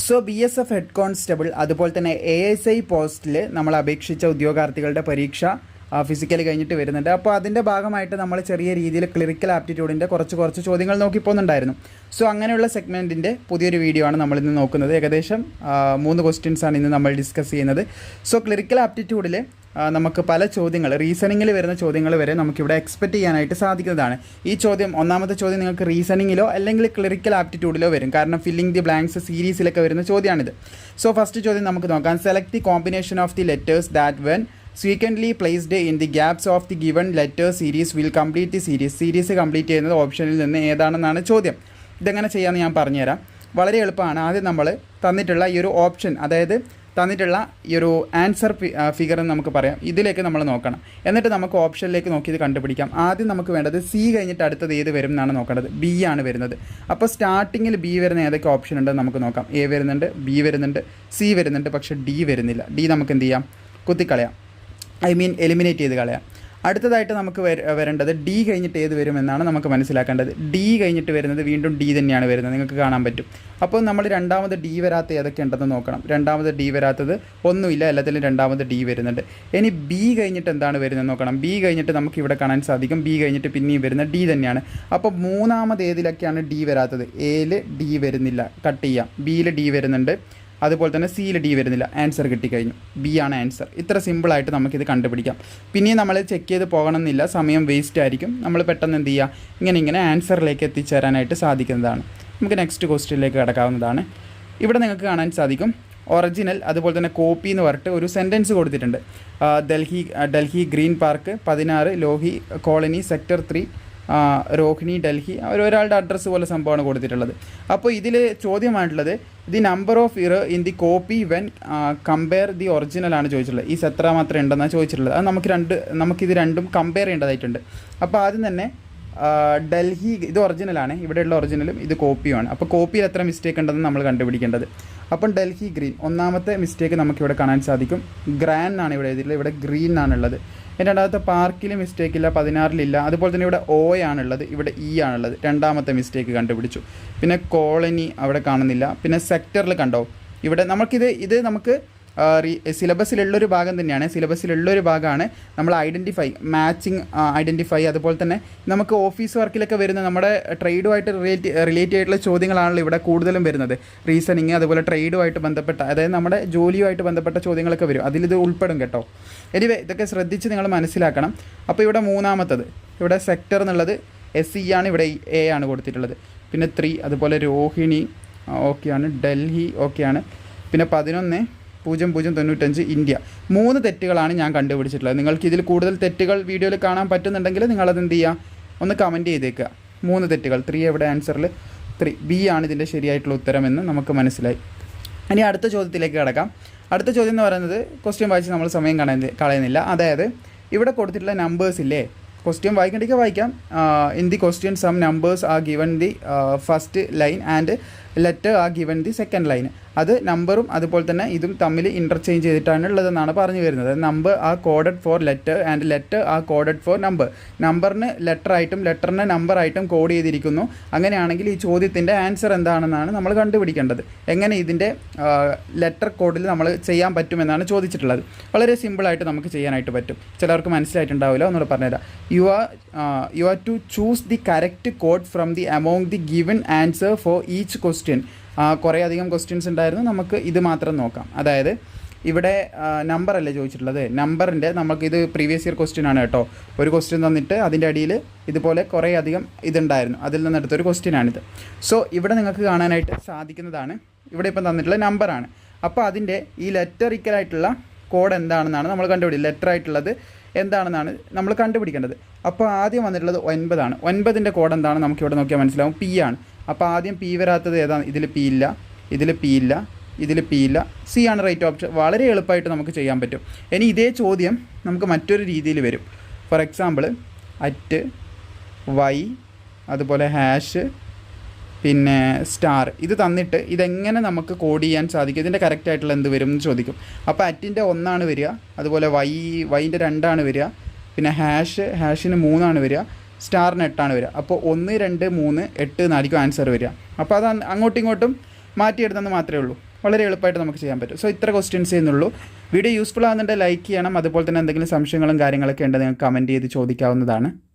So BSF head constable അതുപോലെ തന്നെ ASI പോസ്റ്റിൽ നമ്മൾ അപേക്ഷിച്ച ഉദ്യോഗാർത്ഥികളുടെ പരീക്ഷ ഫിസിക്കൽ കഴിഞ്ഞിട്ട് വരുന്നുണ്ട്. അപ്പോൾ അതിൻ്റെ ഭാഗമായിട്ട് നമ്മൾ ചെറിയ രീതിയിൽ ക്ലിറിക്കൽ ആപ്റ്റിറ്റ്യൂഡിൻ്റെ കുറച്ച് ചോദ്യങ്ങൾ നോക്കി പോകുന്നുണ്ടായിരുന്നു. സോ അങ്ങനെയുള്ള സെഗ്മെൻറ്റിൻ്റെ പുതിയൊരു വീഡിയോ ആണ് നമ്മളിന്ന് നോക്കുന്നത്. ഏകദേശം 3 ക്വസ്റ്റ്യൻസാണ് ഇന്ന് നമ്മൾ ഡിസ്കസ് ചെയ്യുന്നത്. സോ ക്ലിറിക്കൽ ആപ്റ്റിറ്റ്യൂഡിൽ നമുക്ക് പല ചോദ്യങ്ങൾ, റീസണിങ്ങിൽ വരുന്ന ചോദ്യങ്ങൾ വരെ നമുക്കിവിടെ എക്സ്പെക്റ്റ് ചെയ്യാനായിട്ട് സാധിക്കുന്നതാണ്. ഈ ചോദ്യം, ഒന്നാമത്തെ ചോദ്യം നിങ്ങൾക്ക് റീസണിങ്ങിലോ അല്ലെങ്കിൽ ക്ലിറിക്കൽ ആപ്റ്റിറ്റ്യൂഡിലോ വരും. കാരണം ഫില്ലിംഗ് ദി ബ്ലാങ്ക്സ് സീരീസിലൊക്കെ വരുന്ന ചോദ്യമാണിത്. സോ ഫസ്റ്റ് ചോദ്യം നമുക്ക് നോക്കാം. Select the combination of the letters that when sequentially placed in the gaps of the given letter series will complete the series complete ചെയ്യുന്നത് ഓപ്ഷനിൽ നിന്ന് ഏതാണെന്നാണ് ചോദ്യം. ഇതെങ്ങനെ ചെയ്യാമെന്ന് ഞാൻ പറഞ്ഞുതരാം. വളരെ എളുപ്പമാണ്. ആദ്യം നമ്മൾ തന്നിട്ടുള്ള ഈ ഒരു ഓപ്ഷൻ, അതായത് തന്നിട്ടുള്ള ഈ ഒരു ആൻസർ ഫിഗർ എന്ന് നമുക്ക് പറയാം, ഇതിലേക്ക് നമ്മൾ നോക്കണം. എന്നിട്ട് നമുക്ക് ഓപ്ഷനിലേക്ക് നോക്കി ഇത് കണ്ടുപിടിക്കാം. ആദ്യം നമുക്ക് വേണ്ടത് സി കഴിഞ്ഞിട്ട് അടുത്തത് ഏത് വരും എന്നാണ് നോക്കേണ്ടത്. ബി ആണ് വരുന്നത്. അപ്പോൾ സ്റ്റാർട്ടിങ്ങിൽ ബി വരുന്ന ഏതൊക്കെ ഓപ്ഷൻ ഉണ്ടെന്ന് നമുക്ക് നോക്കാം. എ വരുന്നുണ്ട്, ബി വരുന്നുണ്ട്, സി വരുന്നുണ്ട്, പക്ഷേ ഡി വരുന്നില്ല. ഡി നമുക്ക് എന്ത് ചെയ്യാം? കുത്തിക്കളയാം, എലിമിനേറ്റ് ചെയ്ത് കളയാം. അടുത്തതായിട്ട് നമുക്ക് വരേണ്ടത് ഡി കഴിഞ്ഞിട്ട് ഏത് വരുമെന്നാണ് നമുക്ക് മനസ്സിലാക്കേണ്ടത്. ഡി കഴിഞ്ഞിട്ട് വരുന്നത് വീണ്ടും ഡി തന്നെയാണ് വരുന്നത്, നിങ്ങൾക്ക് കാണാൻ പറ്റും. അപ്പോൾ നമ്മൾ രണ്ടാമത് ഡി വരാത്ത ഏതൊക്കെ ഉണ്ടെന്ന് നോക്കണം. രണ്ടാമത് ഡി വരാത്തത് ഒന്നുമില്ല, എല്ലാത്തിലും രണ്ടാമത് ഡി വരുന്നുണ്ട്. ഇനി ബി കഴിഞ്ഞിട്ട് എന്താണ് വരുന്നത് നോക്കണം. ബി കഴിഞ്ഞിട്ട് നമുക്ക് ഇവിടെ കാണാൻ സാധിക്കും, ബി കഴിഞ്ഞിട്ട് പിന്നെയും വരുന്ന ഡി തന്നെയാണ്. അപ്പോൾ മൂന്നാമത് ഏതിലൊക്കെയാണ് ഡി വരാത്തത്? എയിൽ ഡി വരുന്നില്ല, കട്ട് ചെയ്യാം. ബിയിൽ ഡി വരുന്നുണ്ട്, അതുപോലെ തന്നെ സിയിൽ ഡി വരുന്നില്ല. ആൻസർ കിട്ടിക്കഴിഞ്ഞു, ബി ആണ് ആൻസർ. ഇത്ര സിമ്പിളായിട്ട് നമുക്കിത് കണ്ടുപിടിക്കാം. പിന്നെയും നമ്മൾ ചെക്ക് ചെയ്ത് പോകണമെന്നില്ല, സമയം വേസ്റ്റ് ആയിരിക്കും. നമ്മൾ പെട്ടെന്ന് എന്ത് ചെയ്യുക, ഇങ്ങനെ ആൻസറിലേക്ക് എത്തിച്ചേരാനായിട്ട് സാധിക്കുന്നതാണ്. നമുക്ക് നെക്സ്റ്റ് ക്വസ്റ്റ്യനിലേക്ക് കിടക്കാവുന്നതാണ്. ഇവിടെ നിങ്ങൾക്ക് കാണാൻ സാധിക്കും ഒറിജിനൽ അതുപോലെ തന്നെ കോപ്പി എന്ന് പറഞ്ഞിട്ട് ഒരു സെൻറ്റൻസ് കൊടുത്തിട്ടുണ്ട്. ഡൽഹി ഗ്രീൻ പാർക്ക് 16 ലോഹി കോളനി സെക്ടർ 3 രോഹിണി ഡൽഹി, ഒരാളുടെ അഡ്രസ്സ് പോലെ സംഭവമാണ് കൊടുത്തിട്ടുള്ളത്. അപ്പോൾ ഇതിൽ ചോദ്യമായിട്ടുള്ളത് the number of year in the copy when compare the original ആണ് ചോദിച്ചിട്ടുള്ളത്. ഈ എത്ര മാത്രമേ ഉണ്ടെന്നാണ് ചോദിച്ചിട്ടുള്ളത്. അത് നമുക്കിത് രണ്ടും കമ്പയർ ചെയ്യേണ്ടതായിട്ടുണ്ട്. അപ്പോൾ ആദ്യം തന്നെ ഡൽഹി ഇത് ഒറിജിനലാണ്, ഇവിടെയുള്ള ഒറിജിനലും ഇത് കോപ്പിയുമാണ്. അപ്പോൾ കോപ്പിയിൽ എത്ര മിസ്റ്റേക്ക് ഉണ്ടെന്ന് നമ്മൾ കണ്ടുപിടിക്കേണ്ടത്. അപ്പം ഡൽഹി ഗ്രീൻ, ഒന്നാമത്തെ മിസ്റ്റേക്ക് നമുക്കിവിടെ കാണാൻ സാധിക്കും. ഗ്രാൻ എന്നാണ് ഇവിടെ എഴുതിയിട്ടുള്ളത്, ഇവിടെ ഗ്രീൻ ആണുള്ളത്. രണ്ടാമത്തെ പാർക്കിൽ മിസ്റ്റേക്കില്ല, 16-ലില്ല. അതുപോലെ തന്നെ ഇവിടെ ഒ ആണുള്ളത്, ഇവിടെ ഇ ആണുള്ളത്. രണ്ടാമത്തെ മിസ്റ്റേക്ക് കണ്ടുപിടിച്ചു. പിന്നെ കോളനി അവിടെ കാണുന്നില്ല. പിന്നെ സെക്ടറിൽ കണ്ടോ, ഇവിടെ ഇത് നമുക്ക് സിലബസിലുള്ളൊരു ഭാഗം തന്നെയാണ്. സിലബസിലുള്ളൊരു ഭാഗമാണ് നമ്മൾ മാച്ചിങ് ഐഡൻറ്റിഫൈ. അതുപോലെ തന്നെ നമുക്ക് ഓഫീസ് വർക്കിലൊക്കെ വരുന്ന നമ്മുടെ ട്രേഡുമായിട്ട് റിലേറ്റ് ആയിട്ടുള്ള ചോദ്യങ്ങളാണല്ലോ ഇവിടെ കൂടുതലും വരുന്നത്. റീസണിങ് അതുപോലെ ട്രേഡുമായിട്ട് ബന്ധപ്പെട്ട, അതായത് നമ്മുടെ ജോലിയുമായിട്ട് ബന്ധപ്പെട്ട ചോദ്യങ്ങളൊക്കെ വരും. അതിലിത് ഉൾപ്പെടും കേട്ടോ. എനിവേ ഇതൊക്കെ ശ്രദ്ധിച്ച് നിങ്ങൾ മനസ്സിലാക്കണം. അപ്പോൾ ഇവിടെ മൂന്നാമത്തത്, ഇവിടെ സെക്ടർ എന്നുള്ളത് SE ആണ്, ഇവിടെ A ആണ് കൊടുത്തിട്ടുള്ളത്. പിന്നെ 3, അതുപോലെ രോഹിണി ഓക്കെയാണ്, ഡൽഹി ഓക്കെയാണ്. പിന്നെ 11-0095 ഇന്ത്യ. 3 തെറ്റുകളാണ് ഞാൻ കണ്ടുപിടിച്ചിട്ടുള്ളത്. നിങ്ങൾക്ക് ഇതിൽ കൂടുതൽ തെറ്റുകൾ വീഡിയോയിൽ കാണാൻ പറ്റുന്നുണ്ടെങ്കിൽ നിങ്ങളത് എന്ത് ചെയ്യുക, ഒന്ന് കമൻറ്റ് ചെയ്തേക്കുക. 3 തെറ്റുകൾ. 3 എവിടെ ആൻസറിൽ? 3 ബി ആണ് ഇതിൻ്റെ ശരിയായിട്ടുള്ള ഉത്തരമെന്ന് നമുക്ക് മനസ്സിലായി. ഇനി അടുത്ത ചോദ്യത്തിലേക്ക് കിടക്കാം. അടുത്ത ചോദ്യം എന്ന് പറയുന്നത്, ക്വസ്റ്റ്യൻ വായിച്ച് നമ്മൾ സമയം കളയുന്നില്ല. അതായത് ഇവിടെ കൊടുത്തിട്ടുള്ള നമ്പേഴ്സ് ഇല്ലേ, ക്വസ്റ്റ്യൻ വായിക്കണ്ടെങ്കിൽ വായിക്കാം. In the question some numbers are given the first line and letter are given the second line. അത് നമ്പറും അതുപോലെ തന്നെ ഇതും തമ്മിൽ ഇൻ്റർചേഞ്ച് ചെയ്തിട്ടാണ് ഉള്ളതെന്നാണ് പറഞ്ഞു വരുന്നത്. Number are coded for letter and letter are coded for number. നമ്പറിന് ലെറ്ററായിട്ടും ലെറ്ററിന് നമ്പറായിട്ടും കോഡ് ചെയ്തിരിക്കുന്നു. അങ്ങനെയാണെങ്കിൽ ഈ ചോദ്യത്തിൻ്റെ ആൻസർ എന്താണെന്നാണ് നമ്മൾ കണ്ടുപിടിക്കേണ്ടത്. എങ്ങനെ ഇതിൻ്റെ ലെറ്റർ കോഡിൽ നമ്മൾ ചെയ്യാൻ പറ്റുമെന്നാണ് ചോദിച്ചിട്ടുള്ളത്. വളരെ സിമ്പിളായിട്ട് നമുക്ക് ചെയ്യാനായിട്ട് പറ്റും. ചിലർക്ക് മനസ്സിലായിട്ടുണ്ടാവില്ല, ഒന്നുകൂടെ പറഞ്ഞുതരാം. You are to choose the correct code from the among the given answer for each question. കുറേ അധികം ക്വസ്റ്റ്യൻസ് ഉണ്ടായിരുന്നു, നമുക്ക് ഇത് മാത്രം നോക്കാം. അതായത് ഇവിടെ നമ്പറല്ലേ ചോദിച്ചിട്ടുള്ളത്. നമ്പറിൻ്റെ നമുക്കിത് പ്രീവിയസ് ഇയർ ക്വസ്റ്റ്യൻ ആണ് കേട്ടോ. ഒരു ക്വസ്റ്റ്യൻ തന്നിട്ട് അതിൻ്റെ അടിയിൽ ഇതുപോലെ കുറേ അധികം ഇതുണ്ടായിരുന്നു, അതിൽ നിന്നെടുത്തൊരു ക്വസ്റ്റ്യനാണിത്. സോ ഇവിടെ നിങ്ങൾക്ക് കാണാനായിട്ട് സാധിക്കുന്നതാണ്, ഇവിടെ ഇപ്പം തന്നിട്ടുള്ള നമ്പറാണ്. അപ്പോൾ അതിൻ്റെ ഈ ലെറ്ററിക്കലായിട്ടുള്ള കോഡ് എന്താണെന്നാണ് നമ്മൾ കണ്ടുപിടിക്കുന്നത്. ലെറ്റർ ആയിട്ടുള്ളത് എന്താണെന്നാണ് നമ്മൾ കണ്ടുപിടിക്കേണ്ടത്. അപ്പോൾ ആദ്യം വന്നിട്ടുള്ളത് 9 ആണ്. 9ൻ്റെ കോഡ് എന്താണ് നമുക്കിവിടെ നോക്കിയാൽ മനസ്സിലാവും, പി ആണ്. അപ്പോൾ ആദ്യം പി വരാത്തത് ഏതാണ്? ഇതിൽ പി ഇല്ല, ഇതിൽ പി ഇല്ല, ഇതിൽ പി ഇല്ല. സി ആണ് റൈറ്റ് ഓപ്ഷൻ. വളരെ എളുപ്പമായിട്ട് നമുക്ക് ചെയ്യാൻ പറ്റും. ഇനി ഇതേ ചോദ്യം നമുക്ക് മറ്റൊരു രീതിയിൽ വരും. ഫോർ എക്സാമ്പിൾ @y അതുപോലെ #, പിന്നെ സ്റ്റാർ ഇത് തന്നിട്ട് ഇതെങ്ങനെ നമുക്ക് കോഡ് ചെയ്യാൻ സാധിക്കും, ഇതിൻ്റെ കറക്റ്റായിട്ടുള്ള എന്ത് വരും എന്ന് ചോദിക്കും. അപ്പോൾ @ൻ്റെ 1 വരിക, അതുപോലെ വൈൻ്റെ 2 വരിക, പിന്നെ #ന് 3 വരിക, സ്റ്റാറിന് 8 വരിക. അപ്പോൾ 1, 2, 3, 8 എന്നായിരിക്കും ആൻസർ വരിക. അപ്പോൾ അത് അങ്ങോട്ടും ഇങ്ങോട്ടും മാറ്റിയെടുത്തെന്ന് മാത്രമേ ഉള്ളൂ. വളരെ എളുപ്പമായിട്ട് നമുക്ക് ചെയ്യാൻ പറ്റും. സോ ഇത്ര ക്വസ്റ്റ്യൻസ് ചെയ്യുന്നുള്ളൂ. വീഡിയോ യൂസ്ഫുൾ ആകുന്നുണ്ടെങ്കിൽ ലൈക്ക് ചെയ്യണം. അതുപോലെ തന്നെ എന്തെങ്കിലും സംശയങ്ങളും കാര്യങ്ങളൊക്കെ ഉണ്ടെങ്കിൽ നിങ്ങൾക്ക് കമൻറ്റ് ചെയ്ത് ചോദിക്കാവുന്നതാണ്.